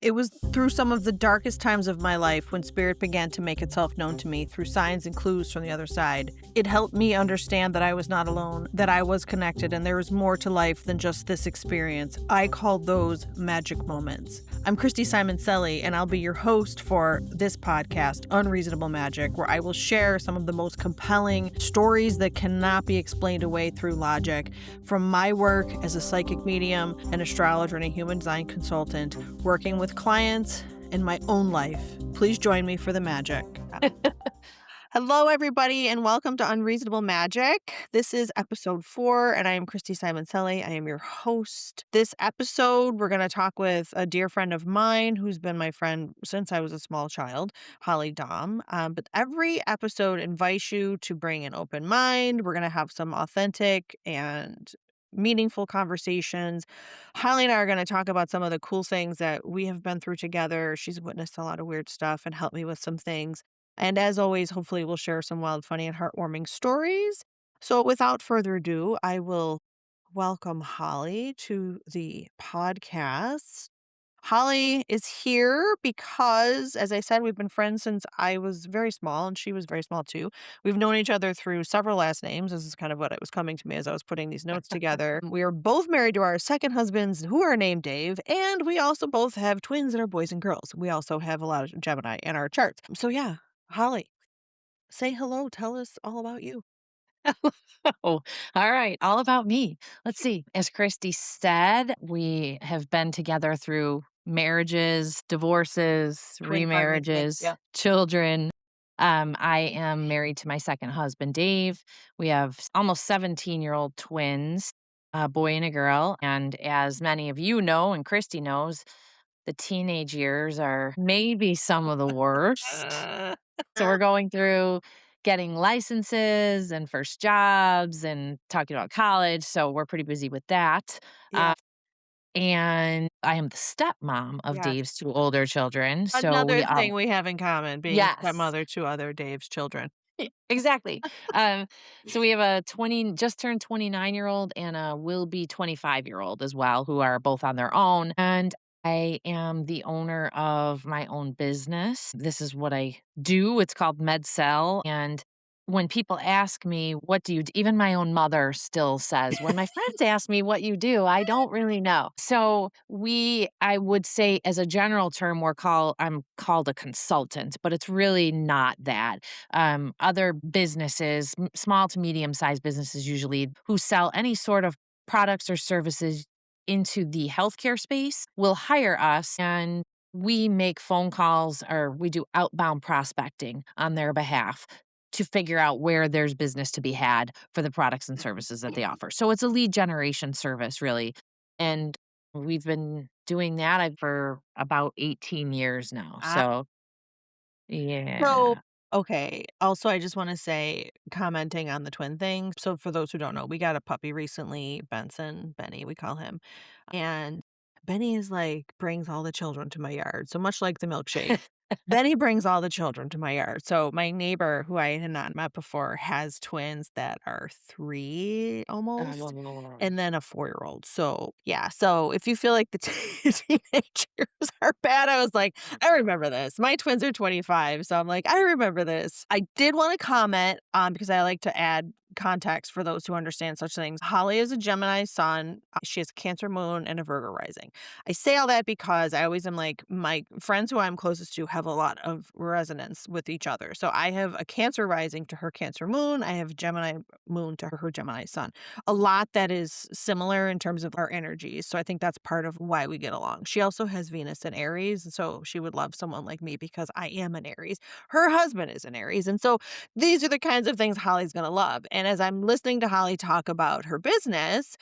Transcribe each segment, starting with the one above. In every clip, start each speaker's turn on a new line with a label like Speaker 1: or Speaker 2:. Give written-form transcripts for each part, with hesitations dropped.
Speaker 1: It was through some of the darkest times of my life when spirit began to make itself known to me through signs and clues from the other side. It helped me understand that I was not alone, that I was connected, and there was more to life than just this experience. I call those magic moments. I'm Christy Simon Selly, and I'll be your host for this podcast, Unreasonable Magic, where I will share some of the most compelling stories that cannot be explained away through logic from my work as a psychic medium, an astrologer, and a human design consultant, working with clients in my own life. Please join me for the magic. Hello, everybody, and welcome to Unreasonable Magic. This is episode 4, and I am Christy Simon Selly. I am your host. This episode, we're going to talk with a dear friend of mine who's been my friend since I was a small child, Holly Dom. But every episode invites you to bring an open mind. We're going to have some authentic and meaningful conversations. Holly and I are going to talk about some of the cool things that we have been through together. She's witnessed a lot of weird stuff and helped me with some things. And as always, hopefully we'll share some wild, funny, and heartwarming stories. So without further ado, I will welcome Holly to the podcast. Holly is here because, as I said, we've been friends since I was very small, and she was very small too. We've known each other through several last names. This is kind of what it was coming to me as I was putting these notes together. We are both married to our second husbands, who are named Dave, and we also both have twins that are boys and girls. We also have a lot of Gemini in our charts. So yeah, Holly, say hello. Tell us all about you.
Speaker 2: Oh, all right. All about me. Let's see. As Christy said, we have been together through marriages, divorces,
Speaker 1: Twin partnership.
Speaker 2: remarriages,
Speaker 1: Yeah.
Speaker 2: children. I am married to my second husband, Dave. We have almost 17-year-old twins, a boy and a girl. And as many of you know, and Christy knows, the teenage years are maybe some of the worst. So we're going through getting licenses and first jobs and talking about college. So we're pretty busy with that.
Speaker 1: Yeah.
Speaker 2: And I am the stepmom of
Speaker 1: Yes.
Speaker 2: Dave's 2 older children. So we
Speaker 1: Another
Speaker 2: are,
Speaker 1: thing we have in common, being a
Speaker 2: yes,
Speaker 1: stepmother to other Dave's children.
Speaker 2: exactly. Um, so we have a 20, just turned 29-year-old and a will be 25-year-old as well, who are both on their own. And I am the owner of my own business. This is what I do. It's called MedCell. And when people ask me, what do you do? Even my own mother still says, when my friends ask me what you do, I don't really know. So I would say as a general term, I'm called a consultant, but it's really not that. Other businesses, small to medium sized businesses usually, who sell any sort of products or services into the healthcare space will hire us, and we make phone calls or we do outbound prospecting on their behalf to figure out where there's business to be had for the products and services that they offer. So it's a lead generation service, really. And we've been doing that for about 18 years now.
Speaker 1: Ah,
Speaker 2: So,
Speaker 1: so,
Speaker 2: yeah.
Speaker 1: okay. Also, I just want to say, commenting on the twin thing. So, for those who don't know, we got a puppy recently, Benny, we call him. And Benny is like, brings all the children to my yard. So much like the milkshake. Benny brings all the children to my yard. So my neighbor, who I had not met before, has twins that are 3 almost, and then a 4-year-old. So yeah. So if you feel like the teenage years are bad, I was like, I remember this. My twins are 25, so I'm like, I remember this. I did want to comment because I like to add context for those who understand such things. Holly is a Gemini sun. She has a Cancer moon and a Virgo rising. I say all that because I always am like, my friends who I'm closest to have a lot of resonance with each other. So I have a Cancer rising to her Cancer moon. I have Gemini moon to her Gemini sun. A lot that is similar in terms of our energies. So I think that's part of why we get along. She also has Venus in Aries. So she would love someone like me because I am an Aries. Her husband is an Aries. And so these are the kinds of things Holly's going to love. And as I'm listening to Holly talk about her business,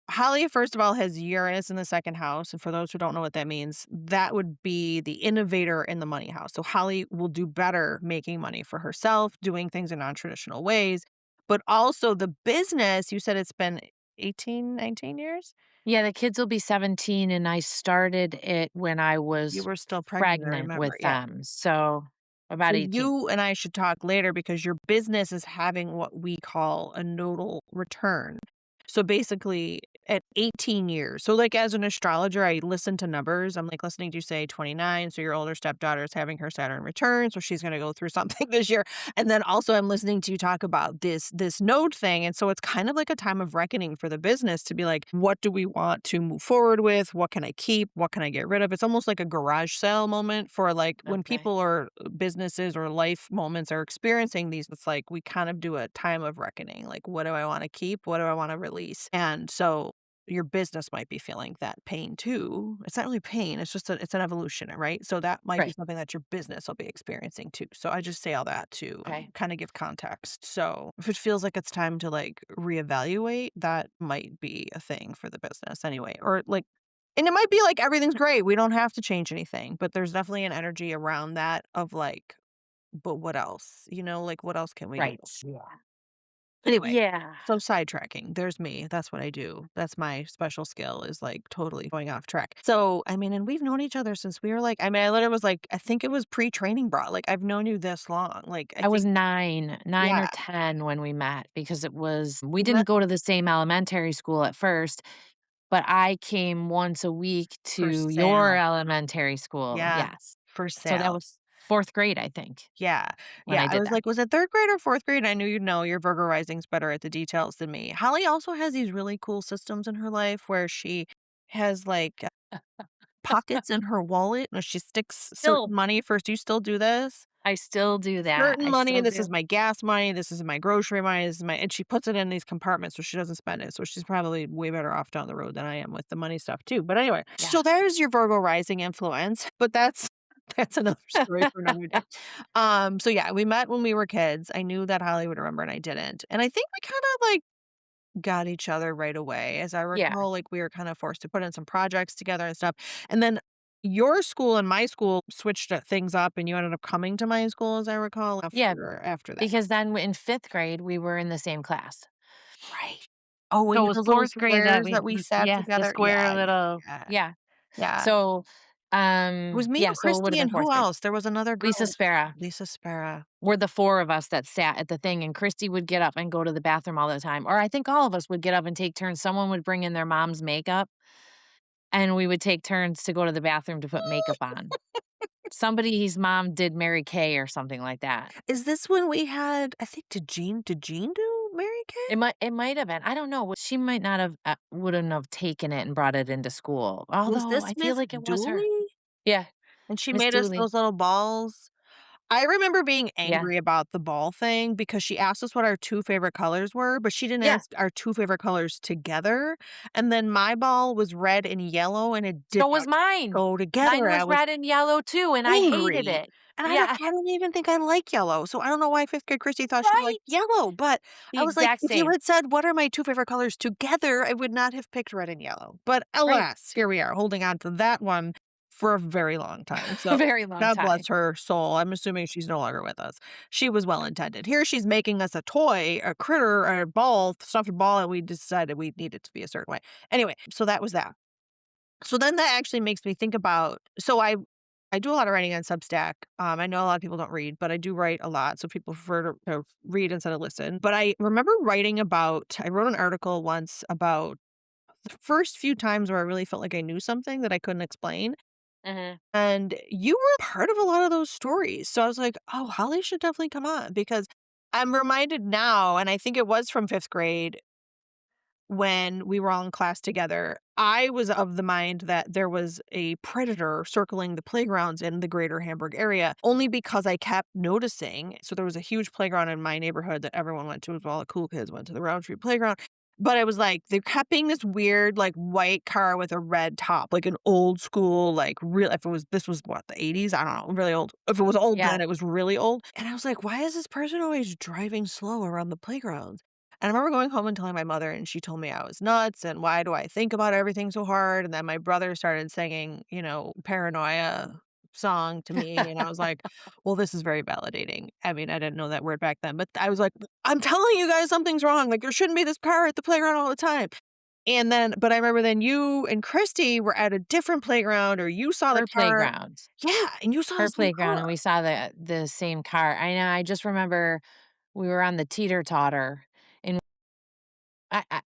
Speaker 1: Holly, first of all, has Uranus in the second house. And for those who don't know what that means, that would be the innovator in the money house. So Holly will do better making money for herself, doing things in non-traditional ways. But also the business, you said it's been 18, 19 years?
Speaker 2: Yeah, the kids will be 17, and I started it when I
Speaker 1: You
Speaker 2: was
Speaker 1: were still pregnant, I
Speaker 2: pregnant
Speaker 1: remember.
Speaker 2: with
Speaker 1: Yeah.
Speaker 2: them. So
Speaker 1: So
Speaker 2: about 18.
Speaker 1: you and I should talk later because your business is having what we call a nodal return. So basically, at 18 years, so like as an astrologer, I listen to numbers. I'm like listening to say 29. So your older stepdaughter is having her Saturn return. So she's going to go through something this year. And then also I'm listening to you talk about this node thing. And so it's kind of like a time of reckoning for the business to be like, what do we want to move forward with? What can I keep? What can I get rid of? It's almost like a garage sale moment for like when
Speaker 2: Okay.
Speaker 1: people or businesses or life moments are experiencing these, it's like we kind of do a time of reckoning. Like, what do I want to keep? What do I want to release? And so your business might be feeling that pain too. It's not really pain, it's just it's an evolution, right? So that might be
Speaker 2: Right.
Speaker 1: something that your business will be experiencing too. So I just say all that to
Speaker 2: Okay.
Speaker 1: kind of give context. So if it feels like it's time to like reevaluate, that might be a thing for the business anyway. Or like and it might be like everything's great. We don't have to change anything, but there's definitely an energy around that of like, but what else? Like what else can we do?
Speaker 2: Right.
Speaker 1: Yeah. Anyway,
Speaker 2: Yeah.
Speaker 1: so sidetracking, there's me, that's what I do. That's my special skill is, like, totally going off track. So, I mean, and we've known each other since we were, like I mean, I literally was, like I think it was pre-training bra, like, I've known you this long, like, I
Speaker 2: I was
Speaker 1: think
Speaker 2: 9
Speaker 1: yeah,
Speaker 2: or 10 when we met because we
Speaker 1: we
Speaker 2: didn't
Speaker 1: met
Speaker 2: go to the same elementary school at first, but I came once a week
Speaker 1: for
Speaker 2: to your
Speaker 1: sale.
Speaker 2: elementary school,
Speaker 1: Yeah,
Speaker 2: yes.
Speaker 1: for
Speaker 2: So that
Speaker 1: sale.
Speaker 2: was 4th grade, I think,
Speaker 1: Yeah.
Speaker 2: when
Speaker 1: Yeah,
Speaker 2: I
Speaker 1: I
Speaker 2: did
Speaker 1: was
Speaker 2: that.
Speaker 1: like, "Was it 3rd grade or 4th grade?" I knew you'd know, your Virgo rising's better at the details than me. Holly also has these really cool systems in her life where she has, like, pockets in her wallet, and she sticks certain
Speaker 2: Still
Speaker 1: money first. Do you still do this?
Speaker 2: I still do that,
Speaker 1: Certain
Speaker 2: I
Speaker 1: money,
Speaker 2: still
Speaker 1: this is
Speaker 2: do.
Speaker 1: my gas money, this is my grocery money, this is my and she puts it in these compartments so she doesn't spend it, so she's probably way better off down the road than I am with the money stuff too, but anyway,
Speaker 2: Yeah.
Speaker 1: so there's your Virgo rising influence, but that's that's another story for another day. So yeah, we met when we were kids. I knew that Holly would remember and I didn't, and I think we kinda, like, got each other right away. As I
Speaker 2: Yeah.
Speaker 1: recall, like, we were kind of forced to put in some projects together and stuff. And then your school and my school switched things up, and you ended up coming to my school, as I recall,
Speaker 2: Yeah,
Speaker 1: after that.
Speaker 2: because then in 5th grade, we were in the same class.
Speaker 1: Right. Oh,
Speaker 2: So
Speaker 1: and
Speaker 2: it was
Speaker 1: those little
Speaker 2: 4th grade that
Speaker 1: squares
Speaker 2: we
Speaker 1: that we sat
Speaker 2: yeah, the
Speaker 1: together.
Speaker 2: square
Speaker 1: Yeah,
Speaker 2: little
Speaker 1: yeah,
Speaker 2: yeah.
Speaker 1: yeah.
Speaker 2: So,
Speaker 1: It was me
Speaker 2: yeah,
Speaker 1: and
Speaker 2: so it would've
Speaker 1: Christy
Speaker 2: been
Speaker 1: and
Speaker 2: 4th
Speaker 1: who
Speaker 2: grade.
Speaker 1: else? There was another
Speaker 2: Lisa
Speaker 1: girl,
Speaker 2: Spera.
Speaker 1: Lisa Spera.
Speaker 2: We're the 4 of us that sat at the thing, and Christy would get up and go to the bathroom all the time, or I think all of us would get up and take turns. Someone would bring in their mom's makeup, and we would take turns to go to the bathroom to put makeup on. Somebody's mom did Mary Kay or something like that.
Speaker 1: Is this when we had I think did Jean do Mary Kay?
Speaker 2: It might have been, I don't know, she might not have, wouldn't have taken it and brought it into school,
Speaker 1: Was
Speaker 2: although
Speaker 1: this
Speaker 2: I feel
Speaker 1: Miss
Speaker 2: like it was her.
Speaker 1: Dooley?
Speaker 2: Yeah,
Speaker 1: And she
Speaker 2: Miss
Speaker 1: made us
Speaker 2: Dooley.
Speaker 1: those little balls. I remember being
Speaker 2: Yeah.
Speaker 1: angry about the ball thing because she asked us what our 2 favorite colors were, but she didn't
Speaker 2: Yeah,
Speaker 1: ask our 2 favorite colors together, and then my ball was red and yellow, and it did
Speaker 2: so was
Speaker 1: not
Speaker 2: mine.
Speaker 1: go together,
Speaker 2: Mine
Speaker 1: and I
Speaker 2: was
Speaker 1: was
Speaker 2: red and yellow too, and I hated
Speaker 1: angry,
Speaker 2: it.
Speaker 1: and
Speaker 2: Yeah,
Speaker 1: I don't even think I like yellow, so I don't know why 5th grade Christy thought she liked
Speaker 2: right.
Speaker 1: yellow, but
Speaker 2: The
Speaker 1: I was like,
Speaker 2: exact
Speaker 1: if you
Speaker 2: same.
Speaker 1: had said, "What are my 2 favorite colors together?" I would not have picked red and yellow, but
Speaker 2: Right.
Speaker 1: alas, here we are holding on to that one for a very long time,
Speaker 2: A
Speaker 1: so
Speaker 2: very long
Speaker 1: God bless
Speaker 2: time.
Speaker 1: her soul. I'm assuming she's no longer with us. She was well intended. Here she's making us a toy, a critter, a ball, stuffed ball, and we decided we need it to be a certain way. Anyway, so that was that. So then that actually makes me think about I do a lot of writing on Substack. I know a lot of people don't read, but I do write a lot, so people prefer to read instead of listen. But I remember writing about I wrote an article once about the first few times where I really felt like I knew something that I couldn't explain.
Speaker 2: Mhm.
Speaker 1: And you were part of a lot of those stories. So I was like, "Oh, Holly should definitely come on," because I'm reminded now, and I think it was from 5th grade when we were all in class together. I was of the mind that there was a predator circling the playgrounds in the greater Hamburg area only because I kept noticing. So there was a huge playground in my neighborhood that everyone went to as well. The cool kids went to the Round Tree playground. But it was like there kept being this weird, like white car with a red top, like an old school, like real. If it was this was what the 80s, I don't know, really old. If it was old
Speaker 2: Yeah.
Speaker 1: then, it was really old. And I was like, why is this person always driving slow around the playgrounds? And I remember going home and telling my mother, and she told me I was nuts, and why do I think about everything so hard? And then my brother started singing, paranoia song to me, and I was like, well, this is very validating. I mean, I didn't know that word back then, but I was like, I'm telling you guys something's wrong. Like, there shouldn't be this car at the playground all the time. And then, but I remember then you and Christy were at a different playground, or you saw the
Speaker 2: Her
Speaker 1: car.
Speaker 2: playground.
Speaker 1: Yeah, and you saw the
Speaker 2: Her
Speaker 1: same
Speaker 2: playground, and
Speaker 1: car.
Speaker 2: we saw the same car. I know, I just remember we were on the teeter-totter, and I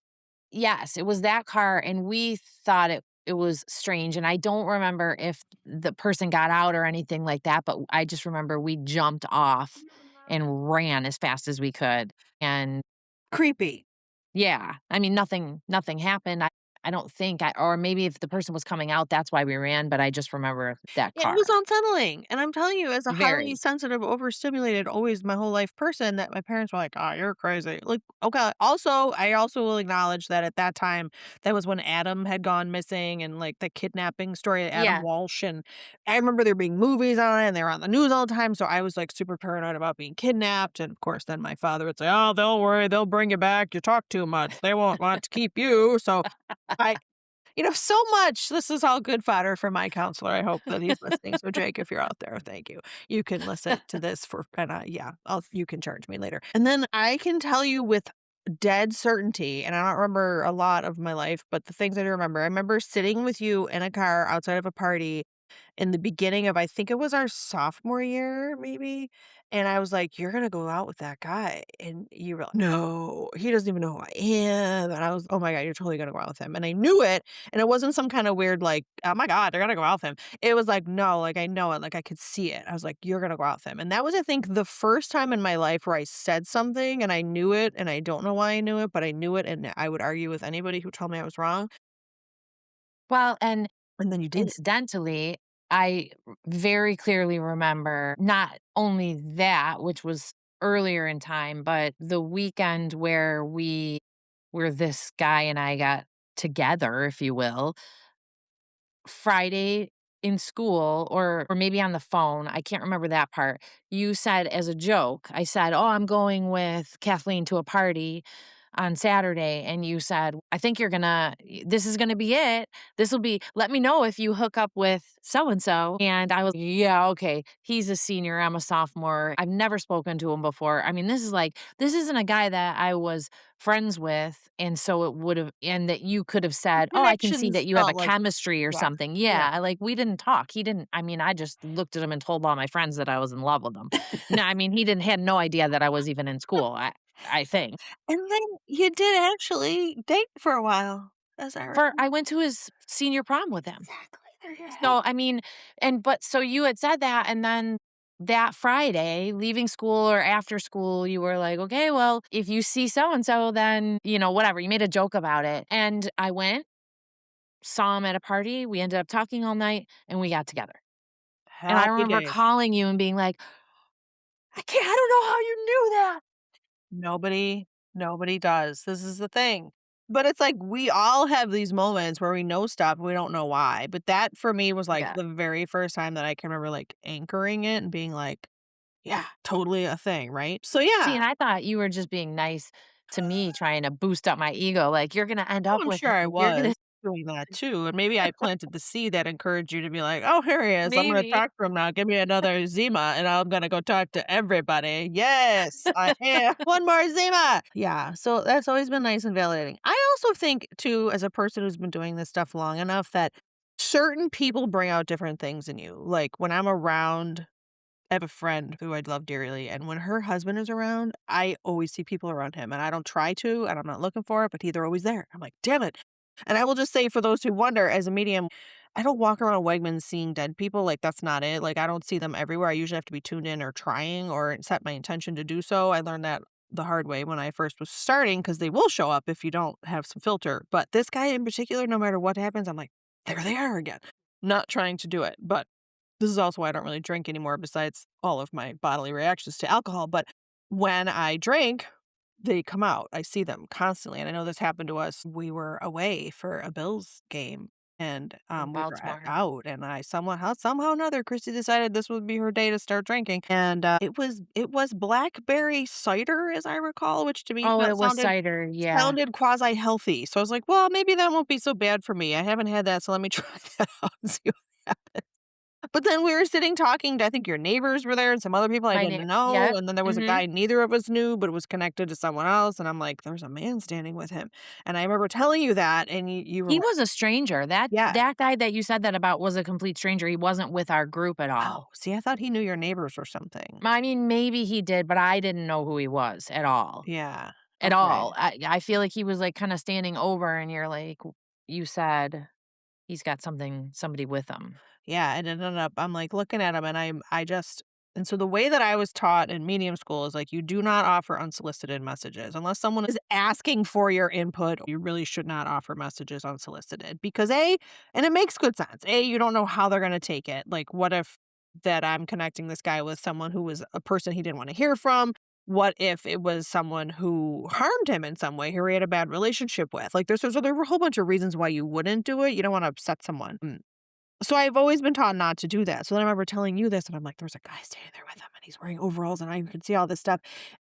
Speaker 2: Yes, it was that car, and we thought it was strange, and I don't remember if the person got out or anything like that, but I just remember we jumped off and ran as fast as we could, and
Speaker 1: Creepy.
Speaker 2: yeah, I mean, nothing happened. I don't think I or maybe if the person was coming out, that's why we ran, but I just remember that
Speaker 1: Yeah, it was
Speaker 2: car.
Speaker 1: unsettling, and I'm telling you, as a highly
Speaker 2: Very.
Speaker 1: sensitive, overstimulated, always my whole life person, that my parents were like, "Oh, you're crazy." Like, okay. Also, I also will acknowledge that at that time, that was when Adam had gone missing and like the kidnapping story of Adam
Speaker 2: Yeah.
Speaker 1: Walsh, and I remember there being movies on it, and they were on the news all the time. So I was like super paranoid about being kidnapped, and of course, then my father would say, "Oh, don't worry, they'll bring you back. You talk too much. They won't want to keep you." So I so much. This is all good fodder for my counselor. I hope that he's listening. So, Jake, if you're out there, thank you. You can listen to this for, and yeah, you can charge me later. And then I can tell you with dead certainty, and I don't remember a lot of my life, but the things I do remember, I remember sitting with you in a car outside of a party in the beginning of I think it was our sophomore year, maybe, and I was like, "You're gonna go out with that guy," and you were like, "No, he doesn't even know who I am," and I was, "Oh my god, you're totally gonna go out with him," and I knew it, and it wasn't some kinda weird, like, "Oh my god, they're gonna go out with him." It was like, "No, like, I know it, like, I could see it." I was like, "You're gonna go out with him," and that was, I think, the first time in my life where I said something and I knew it, and I don't know why I knew it, but I knew it, and I would argue with anybody who told me I was wrong,
Speaker 2: Well, and
Speaker 1: and then you did it.
Speaker 2: incidentally, I very clearly remember not only that, which was earlier in time, but the weekend where this guy and I got together, if you will, Friday in school or maybe on the phone, I can't remember that part. You said as a joke, I said, "Oh, I'm going with Kathleen to a party on Saturday," and you said, "I think this is gonna be it. This'll be let me know if you hook up with so and so." And I was, "Yeah, okay. He's a senior, I'm a sophomore. I've never spoken to him before." I mean, this isn't a guy that I was friends with, and so it would've and that you could have
Speaker 1: The
Speaker 2: said, "Oh, I can see
Speaker 1: connections
Speaker 2: that you have a
Speaker 1: felt like
Speaker 2: chemistry or
Speaker 1: yeah,
Speaker 2: something."
Speaker 1: yeah.
Speaker 2: Yeah, like, we didn't talk. He didn't I mean, I just looked at him and told all my friends that I was in love with him. No, I mean, he didn't had no idea that I was even in school, I think.
Speaker 1: And then you did actually date for a while, as I
Speaker 2: For
Speaker 1: recall.
Speaker 2: I went to his senior prom with him.
Speaker 1: Exactly, there you have
Speaker 2: So,
Speaker 1: it.
Speaker 2: I mean but so you had said that, and then that Friday, leaving school or after school, you were like, "Okay, well, if you see so and so, then, whatever." You made a joke about it, and I went, saw him at a party, we ended up talking all night, and we got together. And I
Speaker 1: Happy
Speaker 2: remember
Speaker 1: days.
Speaker 2: calling you and being like, I don't know how you knew that."
Speaker 1: Nobody nobody does. This is the thing. But it's like we all have these moments where we know stuff, we don't know why, but that for me was, like,
Speaker 2: Yeah.
Speaker 1: the very first time that I can remember, like, anchoring it and being like, "Yeah, totally a thing," right? So,
Speaker 2: See,
Speaker 1: yeah.
Speaker 2: and I thought you were just being nice to me, trying to boost up my ego, like, "You're gonna end
Speaker 1: Oh,
Speaker 2: up
Speaker 1: I'm
Speaker 2: with
Speaker 1: sure I
Speaker 2: him. You're gonna"
Speaker 1: was doing that too, and maybe I planted the seed that encouraged you to be like, "Oh, here he is. I'm gonna
Speaker 2: Maybe.
Speaker 1: talk to him now. Give me another Zima, and I'm gonna go talk to everybody. Yes, I am. One more Zima." Yeah, so that's always been nice and validating. I also think too, as a person who's been doing this stuff long enough, that certain people bring out different things in you. Like, when I'm around I have a friend who I love dearly, and when her husband is around, I always see people around him, and I don't try to, and I'm not looking for it, but they're always there. I'm like, "Damn it." And I will just say for those who wonder, as a medium, I don't walk around Wegmans seeing dead people, like, that's not it, like, I don't see them everywhere, I usually have to be tuned in or trying or set my intention to do so. I learned that the hard way when I first was starting because they will show up if you don't have some filter, but this guy in particular, no matter what happens, I'm like, "There they are again." Not trying to do it, but this is also why I don't really drink anymore besides all of my bodily reactions to alcohol, but when I drink, they come out. I see them constantly, and I know this happened to us. We were away for a Bills game, and,
Speaker 2: In
Speaker 1: we were
Speaker 2: Baltimore.
Speaker 1: out, and I somehow or another, Christy decided this would be her day to start drinking, and, it was blackberry cider, as I recall, which to me
Speaker 2: Oh,
Speaker 1: felt
Speaker 2: it was
Speaker 1: sounded
Speaker 2: cider, yeah.
Speaker 1: sounded quasi-healthy, so I was like, "Well, maybe that won't be so bad for me. I haven't had that, so let me try that out and see what happens." But then we were sitting talking to I think your neighbors were there and some other people I
Speaker 2: My
Speaker 1: didn't
Speaker 2: name
Speaker 1: know,
Speaker 2: Yep,
Speaker 1: and then there was a
Speaker 2: mhm.
Speaker 1: guy neither of us knew, but it was connected to someone else, and I'm like, "There's a man standing with him." And I remember telling you that, and you were
Speaker 2: He
Speaker 1: like,
Speaker 2: was a stranger. That
Speaker 1: "Yeah."
Speaker 2: that guy that you said that about was a complete stranger. He wasn't with our group at
Speaker 1: Oh,
Speaker 2: all.
Speaker 1: see, I thought he knew your neighbors or something.
Speaker 2: I mean, maybe he did, but I didn't know who he was at all.
Speaker 1: Yeah.
Speaker 2: at
Speaker 1: Okay.
Speaker 2: all. I feel like he was, like, kinda standing over and you're like, "You said he's got somebody with him."
Speaker 1: Yeah, and it ended up I'm, like, looking at him, and and so the way that I was taught in medium school is, like, you do not offer unsolicited messages. Unless someone is asking for your input, you really should not offer messages unsolicited because and it makes good sense. You don't know how they're gonna take it. Like, what if that I'm connecting this guy with someone who was a person he didn't wanna hear from? What if it was someone who harmed him in some way, who he had a bad relationship with? Like, there were a whole bunch of reasons why you wouldn't do it. You don't wanna upset someone. So I've always been taught not to do that. So then I remember telling you this, and I'm like, "There's a guy standing there with him, and he's wearing overalls, and I can see all this stuff."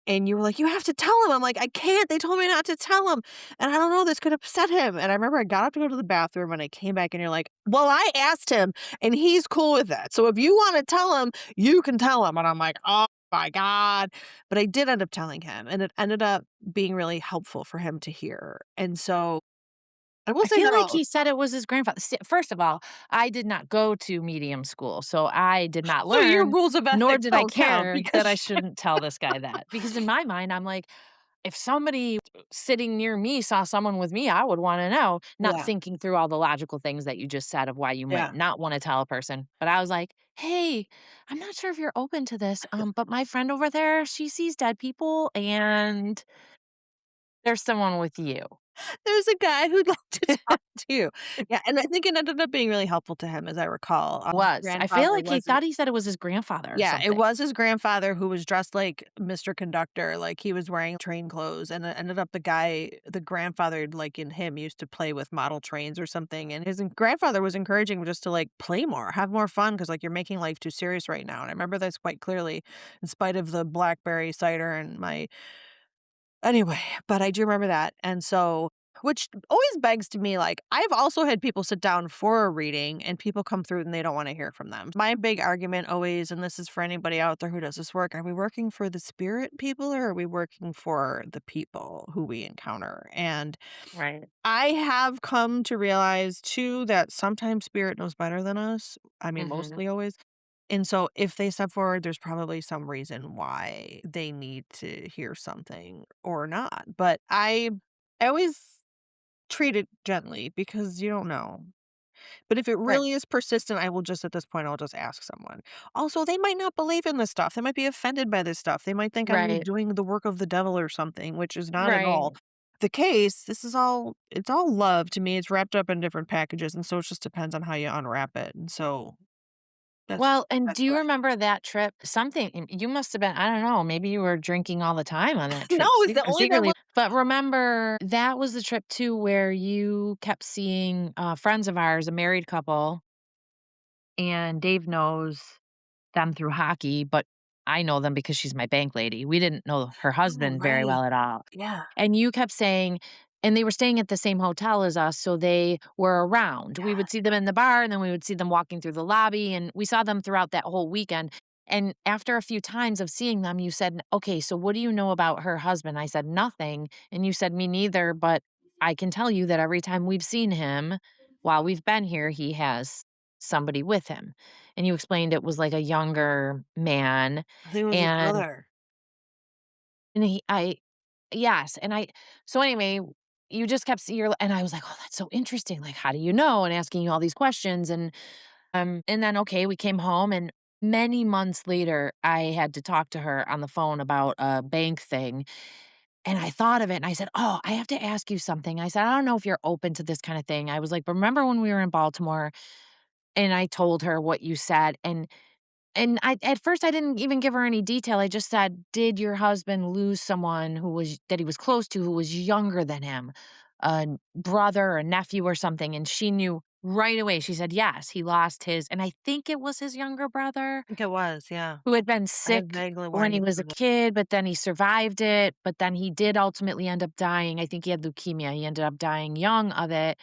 Speaker 1: And you were like, "You have to tell him." I'm like, "I can't. They told me not to tell him, and I don't know. This could upset him." And I remember I got up to go to the bathroom, and I came back, and you're like, "Well, I asked him, and he's cool with that. So if you want to tell him, you can tell him." And I'm like, "Oh my god!" But I did end up telling him, and it ended up being really helpful for him to hear. And so I will
Speaker 2: I
Speaker 1: say
Speaker 2: feel
Speaker 1: that
Speaker 2: like
Speaker 1: I'll.
Speaker 2: he said it was his grandfather. First of all, I did not go to medium school, so I did not
Speaker 1: So your
Speaker 2: learn,
Speaker 1: rules of
Speaker 2: nor
Speaker 1: ethics
Speaker 2: did I
Speaker 1: don't count
Speaker 2: care that I
Speaker 1: because
Speaker 2: shouldn't tell this guy that. Because in my mind, I'm like, if somebody sitting near me saw someone with me, I would wanna know, not
Speaker 1: yeah.
Speaker 2: thinking through all the logical things that you just said of why you might
Speaker 1: Yeah.
Speaker 2: not wanna tell a person. But I was like, "Hey, I'm not sure if you're open to this, but my friend over there, she sees dead people, and there's someone with you."
Speaker 1: There's a guy who'd like to talk to you. Yeah, and I think it ended up being really helpful to him, as I recall.
Speaker 2: Was. I feel
Speaker 1: Grandfather
Speaker 2: like he
Speaker 1: wasn't.
Speaker 2: thought he said it was his grandfather or
Speaker 1: Yeah, it
Speaker 2: something.
Speaker 1: was his grandfather who was dressed like Mr. Conductor, like, he was wearing train clothes, and it ended up the grandfather, like, in him used to play with model trains or something, and his grandfather was encouraging him just to, like, play more, have more fun, because like, "You're making life too serious right now," and I remember this quite clearly in spite of the blackberry cider and my. Anyway, but I do remember that, and so which always begs to me, like, I've also had people sit down for a reading, and people come through and they don't wanna hear from them. My big argument always, and this is for anybody out there who does this work, are we working for the spirit people, or are we working for the people who we encounter? And
Speaker 2: Right.
Speaker 1: I have come to realize too that sometimes spirit knows better than us. I mean,
Speaker 2: Mhm.
Speaker 1: mostly always. And so if they step forward, there's probably some reason why they need to hear something or not. But I always treat it gently because you don't know. But if it
Speaker 2: Right.
Speaker 1: really is persistent, I will just at this point I'll just ask someone. Also, they might not believe in this stuff. They might be offended by this stuff. They might think I'm like
Speaker 2: Right.
Speaker 1: doing the work of the devil or something, which is not at
Speaker 2: Right.
Speaker 1: all the case. This is all it's all love to me. It's wrapped up in different packages, and so it just depends on how you unwrap it. And so that's
Speaker 2: Well, and
Speaker 1: that's
Speaker 2: do you
Speaker 1: what
Speaker 2: remember that trip? Something you must have been, I don't know, maybe you were drinking all the time on that
Speaker 1: No,
Speaker 2: trip
Speaker 1: it's the only time
Speaker 2: secretly. But remember, that was the trip too where you kept seeing, friends of ours, a married couple, and Dave knows them through hockey, but I know them because she's my bank lady. We didn't know her
Speaker 1: Oh,
Speaker 2: husband very
Speaker 1: right.
Speaker 2: well at all.
Speaker 1: Yeah.
Speaker 2: And you kept saying, and they were staying at the same hotel as us, so they were around. We would
Speaker 1: Yeah.
Speaker 2: see them in the bar, and then we would see them walking through the lobby, and we saw them throughout that whole weekend. And after a few times of seeing them, you said, "Okay, so what do you know about her husband?" I said, "Nothing." And you said, "Me neither, but I can tell you that every time we've seen him while we've been here, he has somebody with him." And you explained it was like a younger man,
Speaker 1: I think it was his
Speaker 2: and
Speaker 1: brother.
Speaker 2: and he I yes, and I so anyway, you just kept you're and I was like, "Oh, that's so interesting, like, how do you know?" And asking you all these questions, and then, okay, we came home, and many months later, I had to talk to her on the phone about a bank thing, and I thought of it, and I said, "Oh, I have to ask you something." I said, "I don't know if you're open to this kinda thing." I was like, "But remember when we were in Baltimore?" And I told her what you said, and I at first, I didn't even give her any detail. I just said, "Did your husband lose someone who was that he was close to who was younger than him, a brother or nephew or something?" And she knew right away. She said, "Yes, he lost his," and I think it was his younger brother
Speaker 1: I think it was, yeah.
Speaker 2: who had been
Speaker 1: I have
Speaker 2: sick
Speaker 1: vaguely
Speaker 2: when
Speaker 1: wanting
Speaker 2: he
Speaker 1: to
Speaker 2: was a
Speaker 1: remember.
Speaker 2: kid, but then he survived it, but then he did ultimately end up dying. I think he had leukemia. He ended up dying young of it,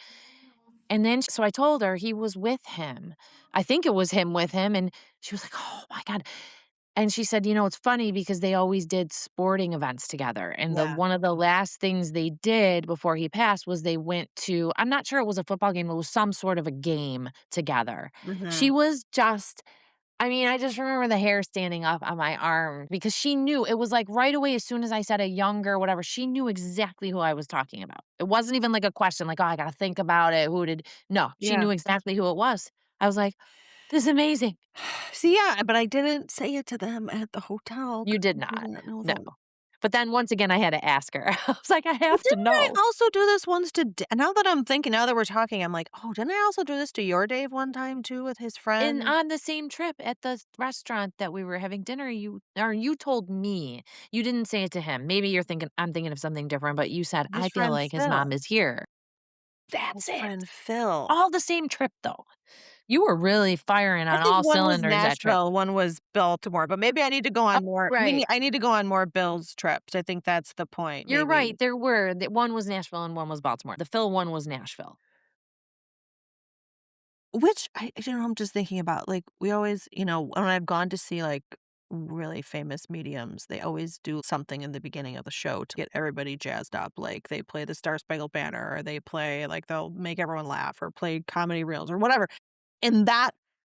Speaker 2: and then so I told her he was with him. I think it was him with him, and she was like, "Oh my god." And she said, it's funny because they always did sporting events together, and the
Speaker 1: Yeah.
Speaker 2: one of the last things they did before he passed was they went to, I'm not sure it was a football game, it was some sort of a game together. She
Speaker 1: Mhm.
Speaker 2: was just I mean, I just remember the hair standing up on my arm because she knew it was like right away as soon as I said a younger whatever, she knew exactly who I was talking about. It wasn't even like a question like, "Oh, I gotta think about it. Who did" No, she
Speaker 1: Yeah.
Speaker 2: knew exactly who it was. I was like, "This is amazing."
Speaker 1: See, yeah, but I didn't say it to them at the hotel
Speaker 2: You
Speaker 1: 'cause
Speaker 2: did
Speaker 1: I
Speaker 2: not.
Speaker 1: didn't know
Speaker 2: No.
Speaker 1: them.
Speaker 2: But then once again, I had to ask her. I was like, "I
Speaker 1: But
Speaker 2: have to
Speaker 1: didn't I
Speaker 2: know."
Speaker 1: also do this once to D now that I'm thinking, now that we're talking, I'm like, "Oh, didn't I also do this to your Dave one time too with his
Speaker 2: And
Speaker 1: friend?"
Speaker 2: on the same trip at the restaurant that we were having dinner, you told me, you didn't say it to him. Maybe I'm thinking of something different, but you said,
Speaker 1: His
Speaker 2: "I feel
Speaker 1: friend
Speaker 2: like his mom
Speaker 1: Phil.
Speaker 2: is here."
Speaker 1: His
Speaker 2: That's it.
Speaker 1: friend Phil.
Speaker 2: All the same trip, though. You were really firing
Speaker 1: I
Speaker 2: on
Speaker 1: think
Speaker 2: all
Speaker 1: one was
Speaker 2: cylinders that trip.
Speaker 1: Nashville, one was Baltimore, but maybe I need to go
Speaker 2: Oh,
Speaker 1: on more
Speaker 2: right.
Speaker 1: I need to go on more Bill's trips. I think that's the point,
Speaker 2: You're right,
Speaker 1: maybe.
Speaker 2: there were that one was Nashville and one was Baltimore. The Phil one was Nashville.
Speaker 1: Which I'm just thinking about, like, we always, when I've gone to see, like, really famous mediums, they always do something in the beginning of the show to get everybody jazzed up. Like, they play the Star Spangled Banner, or they play, like, they'll make everyone laugh or play comedy reels or whatever. And that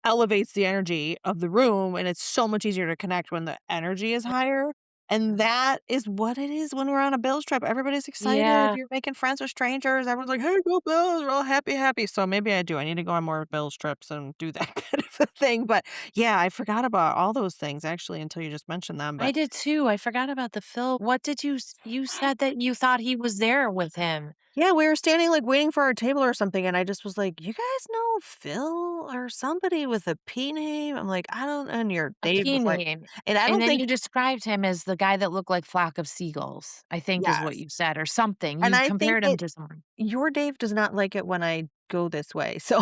Speaker 1: elevates the energy of the room, and it's so much easier to connect when the energy is higher, and that is what it is when we're on a Bills trip. Everybody's excited,
Speaker 2: Yeah.
Speaker 1: you're making friends with strangers, everyone's like, "Hey, go Bills," we're all happy, happy, so maybe I do, I need to go on more Bills trips and do that kind of a thing, but, yeah, I forgot about all those things actually until you just mentioned them,
Speaker 2: I
Speaker 1: but
Speaker 2: did too, I forgot about the Phil. What did you said that you thought he was there with him.
Speaker 1: yeah, we were standing, like, waiting for our table or something, and I just was like, "You guys know Phil or somebody with a P name?" I'm like, "I don't," and your
Speaker 2: A
Speaker 1: Dave
Speaker 2: P
Speaker 1: was like,
Speaker 2: name,
Speaker 1: and I
Speaker 2: and
Speaker 1: don't
Speaker 2: then
Speaker 1: think
Speaker 2: you described him as the guy that looked like flock of seagulls, I think is what
Speaker 1: yes,
Speaker 2: you said, or something.
Speaker 1: and
Speaker 2: You
Speaker 1: I think
Speaker 2: compared him
Speaker 1: that
Speaker 2: to someone.
Speaker 1: your Dave does not like it when I go this way, so,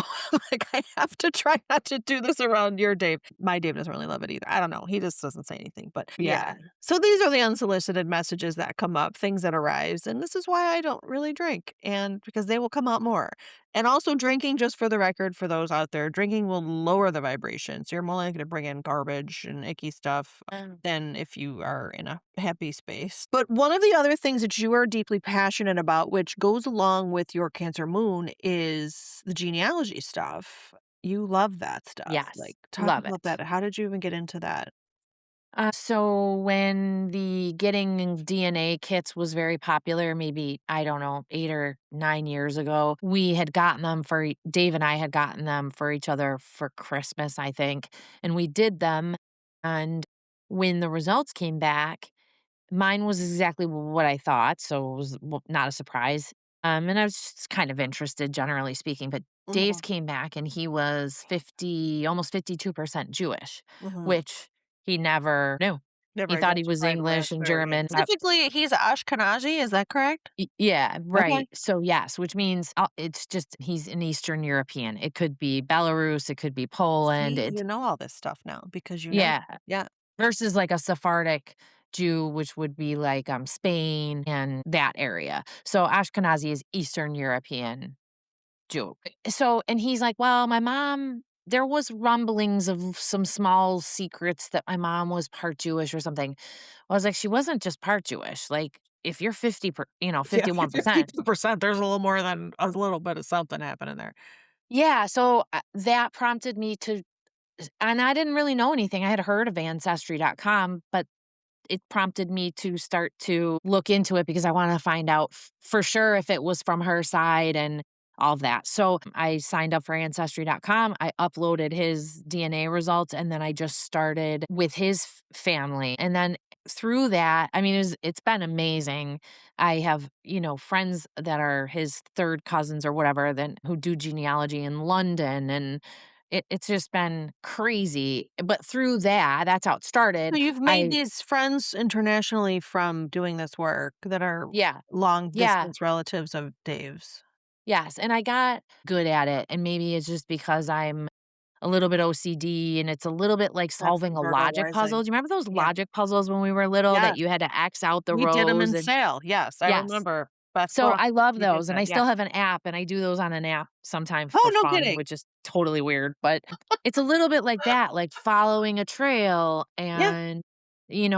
Speaker 1: like, I have to try not to do this around your Dave. My Dave doesn't really love it either. I don't know, he just doesn't say anything, but yeah.
Speaker 2: Yeah.
Speaker 1: So these are the unsolicited messages that come up, things that arise, and this is why I don't really drink, and because they will come out more. And also drinking, just for the record, for those out there, drinking will lower the vibration, so you're more likely to bring in garbage and icky stuff
Speaker 2: Um,
Speaker 1: than if you are in a happy space. But one of the other things that you are deeply passionate about, which goes along with your Cancer moon, is the genealogy stuff. You love that stuff.
Speaker 2: yes,
Speaker 1: Like, talk
Speaker 2: love
Speaker 1: about
Speaker 2: it.
Speaker 1: that. How did you even get into that?
Speaker 2: So when the getting DNA kits was very popular, maybe, I don't know, 8 or 9 years ago, we had gotten them for Dave and I had gotten them for each other for Christmas, I think, and we did them, and when the results came back, mine was exactly what I thought, so it was not a surprise, and I was just kind of interested, generally speaking, but Dave's
Speaker 1: Mhm,
Speaker 2: came back and he was 50, almost 52% Jewish,
Speaker 1: mhm.
Speaker 2: which he never knew. He
Speaker 1: Never
Speaker 2: thought he was
Speaker 1: identified with
Speaker 2: English and
Speaker 1: or yeah.
Speaker 2: German.
Speaker 1: Specifically, he's Ashkenazi, is that correct?
Speaker 2: Yeah,
Speaker 1: Okay.
Speaker 2: right. So, yes, which means it's just he's an Eastern European. It could be Belarus, it could be Poland.
Speaker 1: See,
Speaker 2: It's
Speaker 1: you know all this stuff now because you know.
Speaker 2: yeah,
Speaker 1: Yeah.
Speaker 2: versus like a Sephardic Jew, which would be like Spain and that area. So Ashkenazi is Eastern European Jew. So, and he's like, well, my mom. There was rumblings of some small secrets that my mom was part Jewish or something. I was like, she wasn't just part Jewish. Like, if you're
Speaker 1: Yeah, if you're
Speaker 2: 51%.
Speaker 1: 50%, there's a little more than a little bit of something happening there.
Speaker 2: Yeah. So that prompted me to, and I didn't really know anything. I had heard of ancestry.com, but it prompted me to start to look into it because I wanted to find out for sure if it was from her side and all of that. So I signed up for ancestry.com. I uploaded his DNA results and then I just started with his family. And then through that, I mean, it's been amazing. I have, friends that are his third cousins or whatever, then who do genealogy in London. And it's just been crazy. But through that, that's how it
Speaker 1: So
Speaker 2: started.
Speaker 1: you've made
Speaker 2: I
Speaker 1: these friends internationally from doing this work that are
Speaker 2: Yeah.
Speaker 1: long
Speaker 2: Yeah.
Speaker 1: distance relatives of Dave's.
Speaker 2: Yes, and I got good at it, and maybe it's just because I'm a little bit OCD, and it's a little bit like
Speaker 1: That's the
Speaker 2: solving a
Speaker 1: Virgo
Speaker 2: logic puzzle.
Speaker 1: rising.
Speaker 2: Do you remember those
Speaker 1: Yeah.
Speaker 2: logic puzzles when we were little that
Speaker 1: Yes.
Speaker 2: you had to X out the
Speaker 1: We did them
Speaker 2: rows
Speaker 1: in
Speaker 2: and
Speaker 1: Sale. Yes, I
Speaker 2: yes.
Speaker 1: remember. Beth
Speaker 2: So
Speaker 1: Brooks,
Speaker 2: I love
Speaker 1: we did
Speaker 2: those, and
Speaker 1: that,
Speaker 2: I
Speaker 1: yeah.
Speaker 2: still have an app, and I do those on an app sometimes
Speaker 1: Oh,
Speaker 2: for
Speaker 1: no
Speaker 2: fun,
Speaker 1: kidding.
Speaker 2: which is totally weird, but it's a little bit like that, like following a trail
Speaker 1: Yeah.
Speaker 2: and,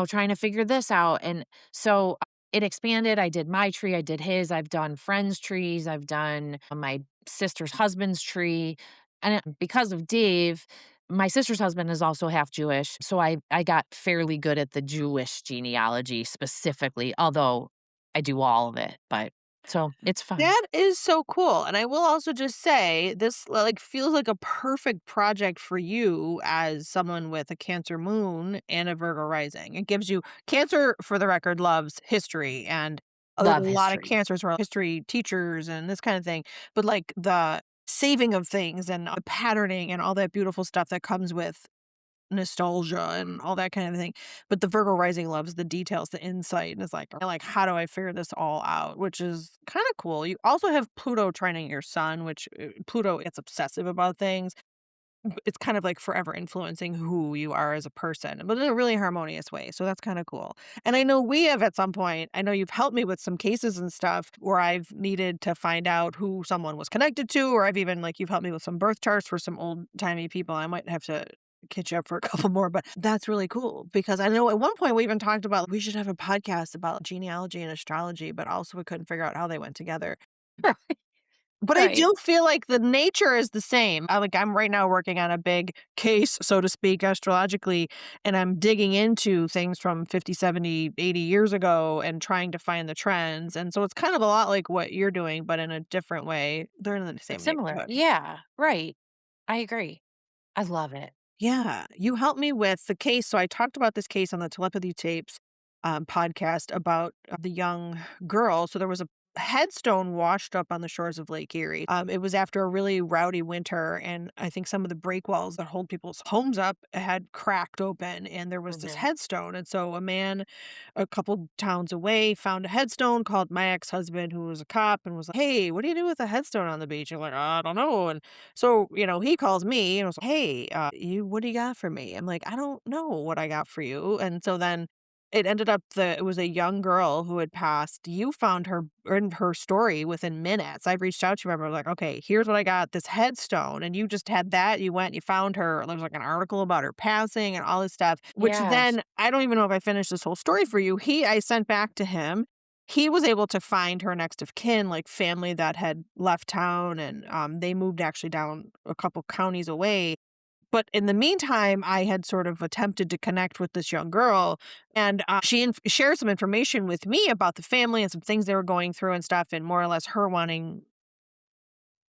Speaker 2: trying to figure this out, and so it expanded. I did my tree, I did his, I've done friends' trees, I've done my sister's husband's tree, and because of Dave, My sister's husband is also half Jewish, so I got fairly good at the Jewish genealogy specifically, although I do all of it, but so it's fun.
Speaker 1: That is so cool, and I will also just say this, like, feels like a perfect project for you as someone with a Cancer moon and a Virgo rising. It gives you Cancer, for the record, loves history, and there's a
Speaker 2: Love
Speaker 1: lot of
Speaker 2: history.
Speaker 1: Cancers who are history teachers and this kind of thing, but, like, the saving of things and the patterning and all that beautiful stuff that comes with nostalgia and all that kind of thing. But the Virgo rising loves the details, the insight, and is like, how do I figure this all out? Which is kind of cool. You also have Pluto trining your sun, which Pluto gets obsessive about things. It's kind of like forever influencing who you are as a person, but in a really harmonious way. So that's kind of cool. And I know we have at some point, I know you've helped me with some cases and stuff where I've needed to find out who someone was connected to, or I've even like you've helped me with some birth charts for some old timey people. I might have to catch up for a couple more, but that's really cool because I know at one point we even talked about we should have a podcast about genealogy and astrology, but also we couldn't figure out how they went together.
Speaker 2: Right,
Speaker 1: But I
Speaker 2: right.
Speaker 1: do feel like the nature is the same. I'm right now working on a big case, so to speak, astrologically, and I'm digging into things from 50, 70, 80 years ago and trying to find the trends. And so it's kind of a lot like what you're doing, but in a different way. They're in the
Speaker 2: But
Speaker 1: same
Speaker 2: similar.
Speaker 1: neighborhood.
Speaker 2: Yeah, right. I agree. I love it.
Speaker 1: Yeah, you helped me with the case. So I talked about this case on the telepathy tapes podcast about the young girl. So there was a headstone washed up on the shores of Lake Erie. It was after a really rowdy winter, and I think some of the break walls that hold people's homes up had cracked open, and there was this
Speaker 2: Mhm.
Speaker 1: headstone. And so a man, a couple towns away, found a headstone, called my ex-husband, who was a cop, and was like, "Hey, what do you do with a headstone on the beach?" And like, I don't know. And so, he calls me and was like, "Hey, what do you got for me?" I'm like, "I don't know what I got for you." And so then it ended up that it was a young girl who had passed. You found her in her story within minutes. I reached out to you. I was like, "Okay, here's what I got, this headstone." And you just had that. You went, you found her. There was like an article about her passing and all this stuff, which
Speaker 2: Yes.
Speaker 1: then I don't even know if I finished this whole story for you. I sent back to him. He was able to find her next of kin, like family that had left town, and they moved actually down a couple counties away. But in the meantime, I had sort of attempted to connect with this young girl, and she shared some information with me about the family and some things they were going through and stuff, and more or less her wanting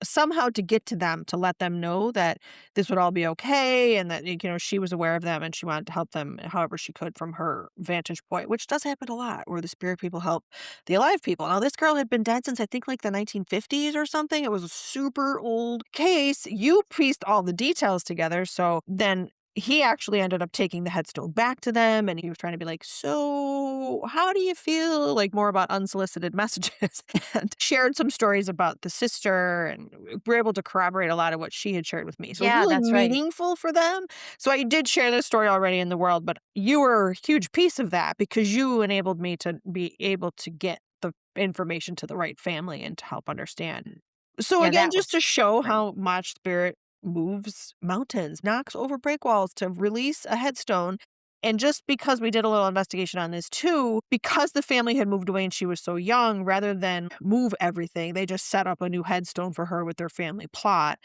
Speaker 1: somehow to get to them to let them know that this would all be okay and that she was aware of them and she wanted to help them however she could from her vantage point, which does happen a lot where the spirit people help the alive people. Now this girl had been dead since I think like the 1950s or something. It was a super old case. You pieced all the details together, so then he actually ended up taking the headstone back to them, and he was trying to be like, "So, how do you feel?" Like more about unsolicited messages, and shared some stories about the sister, and we were able to corroborate a lot of what she had shared with me. So it was
Speaker 2: Yeah,
Speaker 1: really
Speaker 2: that's right.
Speaker 1: meaningful for them. So I did share this story already in the world, but you were a huge piece of that because you enabled me to be able to get the information to the right family and to help understand. So
Speaker 2: Yeah,
Speaker 1: again,
Speaker 2: that
Speaker 1: just
Speaker 2: was
Speaker 1: to show
Speaker 2: great.
Speaker 1: how much spirit moves mountains, knocks over break walls to release a headstone. And just because we did a little investigation on this too, because the family had moved away and she was so young, rather than move everything, they just set up a new headstone for her with their family plot.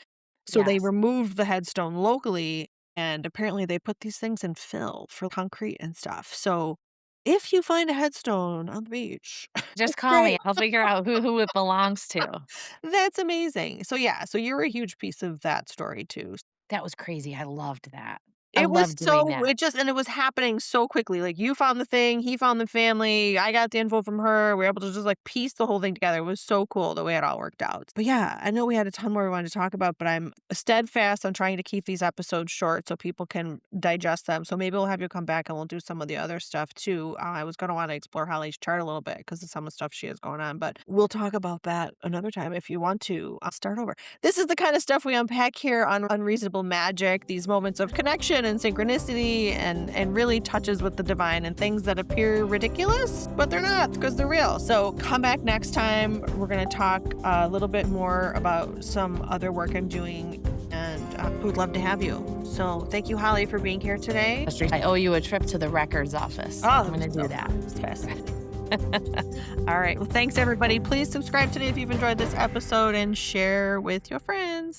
Speaker 1: So they
Speaker 2: Yes.
Speaker 1: removed the headstone locally, and apparently they put these things in fill for concrete and stuff. So if you find a headstone on the beach,
Speaker 2: Just call me.
Speaker 1: great.
Speaker 2: I'll figure out who it belongs to.
Speaker 1: That's amazing. So yeah, so you're a huge piece of that story too.
Speaker 2: That was crazy. I loved that. I
Speaker 1: It was
Speaker 2: loved doing
Speaker 1: so
Speaker 2: that.
Speaker 1: it just and it was happening so quickly, like, you found the thing, he found the family, I got the info from her, we were able to just, like, piece the whole thing together. It was so cool the way it all worked out. But yeah, I know we had a ton more we wanted to talk about, but I'm steadfast on trying to keep these episodes short so people can digest them, so maybe we'll have you come back and we'll do some of the other stuff too. I was gonna wanna explore Holly's chart a little bit because of some of the stuff she has going on, but we'll talk about that another time if you want to. I'll start over. This is the kind of stuff we unpack here on Unreasonable Magic, these moments of connection and synchronicity and really touches with the divine and things that appear ridiculous, but they're not because they're real. So come back next time. We're going to talk a little bit more about some other work I'm doing, and would love to have you. So thank you, Holly, for being here today.
Speaker 2: I owe you a trip to the records office.
Speaker 1: Oh,
Speaker 2: I'm gonna
Speaker 1: so
Speaker 2: do that.
Speaker 1: fun. It's fascinating. All right. Well, thanks, everybody. Please subscribe today if you've enjoyed this episode and share with your friends.